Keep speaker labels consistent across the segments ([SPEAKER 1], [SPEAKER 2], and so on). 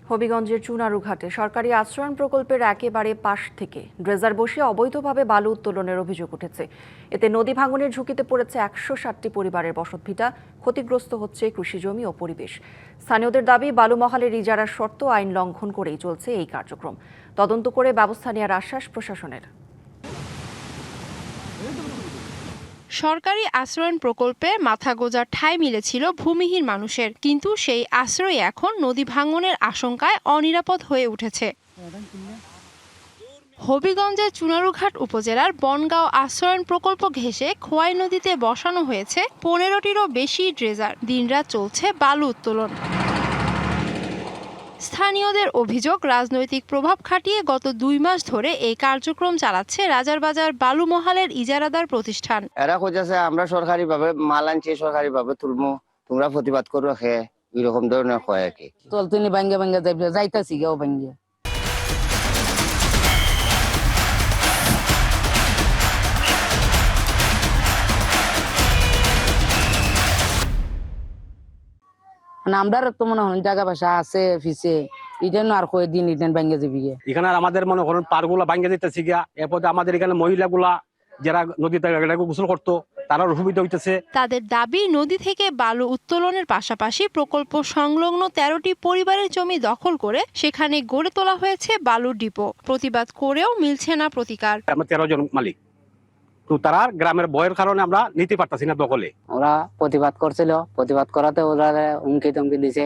[SPEAKER 1] হবিগঞ্জের চুনারুঘাটে সরকারি আশ্রয়ণ প্রকল্পের একেবারে পাশ থেকে ড্রেজার বসিয়ে অবৈধভাবে বালু উত্তোলনের অভিযোগ উঠেছে। এতে নদী ভাঙনের ঝুঁকিতে পড়েছে 160টি পরিবারের বসতভিটা, ক্ষতিগ্রস্ত হচ্ছে কৃষিজমি ও পরিবেশ। স্থানীয়দের দাবি, বালু মহালের ইজারার শর্ত আইন লঙ্ঘন করেই চলছে এই কার্যক্রম। তদন্ত করে ব্যবস্থা নেওয়ার আশ্বাস প্রশাসনের।
[SPEAKER 2] সরকারি আশ্রয়ণ প্রকল্পে মাথা গোঁজার ঠাঁই মিলেছিল ভূমিহীন মানুষের, কিন্তু সেই আশ্রয় এখন নদী ভাঙনের আশঙ্কায় অনিরাপদ হয়ে উঠেছে। হবিগঞ্জের চুনারুঘাট উপজেলার বনগাঁও আশ্রয়ণ প্রকল্প ঘেঁষে খোয়াই নদীতে বসানো হয়েছে 15টিরও বেশি ড্রেজার। দিনরাত চলছে বালু উত্তোলন। স্থানীয়দের অভিযোগ, রাজনৈতিক প্রভাব খাটিয়ে গত 2 মাস ধরে এই কার্যক্রম চালাচ্ছে রাজারবাজার বালু মহালের ইজারাদার প্রতিষ্ঠান।
[SPEAKER 3] এরা কইছে আমরা সরকারিভাবে মাল আনছি, সরকারিভাবে তুলমু, তোমরা প্রতিবাদ করে রাখে, এরকম ধরনের হয় আর কি।
[SPEAKER 4] চলতুনি ভাঙ্গে ভাঙ্গে যাইতাছি গেও ভাঙ্গে। আমরা তো মনে হয় জায়গা বাসা আছে ফিসে, ইটেন আর কয় দিন ইটেন ভাঙ্গে যাবি।
[SPEAKER 5] এখানে আমাদের মনে করেন পারগুলা ভাঙ্গে যেতেছি গিয়া, এরপরে আমাদের এখানে মহিলাগুলা যারা নদীতে গোসল করতো তারাও সুবিধা হইতেছে।
[SPEAKER 2] তাদের দাবি, নদী থেকে বালু উত্তোলনের পাশাপাশি প্রকল্প সংলগ্ন 13টি পরিবারের জমি দখল করে সেখানে গড়ে তোলা হয়েছে বালুর ডিপো। প্রতিবাদ করেও মিলছে না প্রতিকার।
[SPEAKER 5] আমরা 13 জন মালিক, তো তারা গ্রামের ভয়ের কারণে আমরা নিতে পারতাছি না দখলে।
[SPEAKER 4] ওরা প্রতিবাদ করছিল, প্রতিবাদ করাতে ওরা হুমকি টমকি দিছে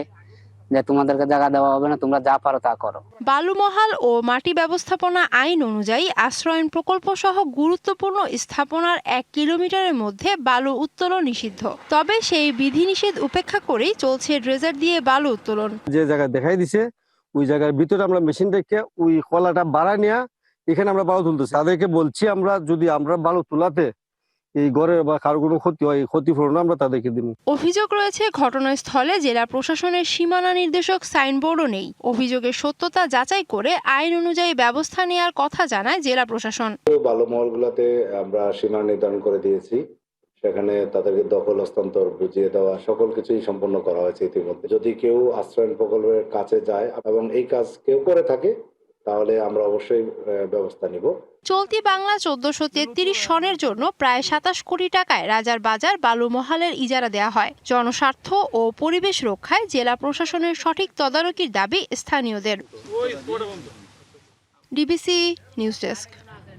[SPEAKER 4] যে তোমাদেরকে জায়গা দেওয়া হবে না, তোমরা যা পারো তা করো।
[SPEAKER 2] বালুমহাল ও মাটি ব্যবস্থাপনা আইন অনুযায়ী আশ্রয়ণ প্রকল্প সহ গুরুত্বপূর্ণ স্থাপনার 1 কিলোমিটারের মধ্যে বালু উত্তোলন নিষিদ্ধ। তবে সেই বিধিনিষেধ উপেক্ষা করেই চলছে ড্রেজার দিয়ে বালু উত্তোলন।
[SPEAKER 6] যে জায়গা দেখাই দিছে ওই জায়গার ভিতরে আমরা মেশিন রেখে ওই কলাটা বাড়ায় নিয়ে এখানে আমরা বালু তুলতেছি। তাদেরকে বলছি আমরা যদি আমরা বালু তোলাতে এই ঘরের বা কারো কোনো ক্ষতি হয়, ক্ষতিপূরণ আমরা তাদেরকে দিব।
[SPEAKER 2] অভিযোগ রয়েছে, ঘটনাস্থলে জেলা প্রশাসনের সীমানা নির্দেশক সাইনবোর্ডও নেই। অভিযোগের সত্যতা যাচাই করে আইন অনুযায়ী ব্যবস্থা নেওয়ার কথা জানায় জেলা প্রশাসন।
[SPEAKER 7] বালু মহলগুলোতে আমরা সীমানা নির্ধারণ করে দিয়েছি, সেখানে তাদেরকে দখল হস্তান্তর বুঝিয়ে দেওয়া সকল কিছুই সম্পন্ন করা হয়েছে ইতিমধ্যে। যদি কেউ আশ্রয়ণ প্রকল্পের কাছে যায় এবং এই কাজ কেউ করে থাকে তাহলে আমরা অবশ্যই ব্যবস্থা নিব।
[SPEAKER 2] চলতি বাংলা 1433 সনের জন্য প্রায় 27 কোটি টাকায় রাজারবাজার বালু মহালের ইজারা দেওয়া হয়। জনস্বার্থ ও পরিবেশ রক্ষায় জেলা প্রশাসনের সঠিক তদারকির দাবি স্থানীয়দের। DBC news desk.